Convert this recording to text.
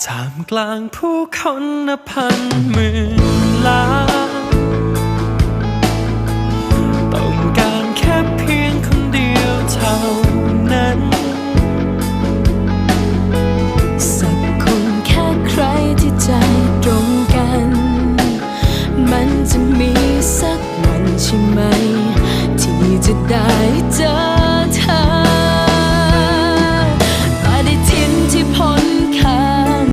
ท่ามกลางผู้คนนับพันหมื่นล้านต้องการแค่เพียงคนเดียวเท่านั้นสักคนแค่ใครที่ใจตรงกันมันจะมีสักวันใช่ไหมที่จะได้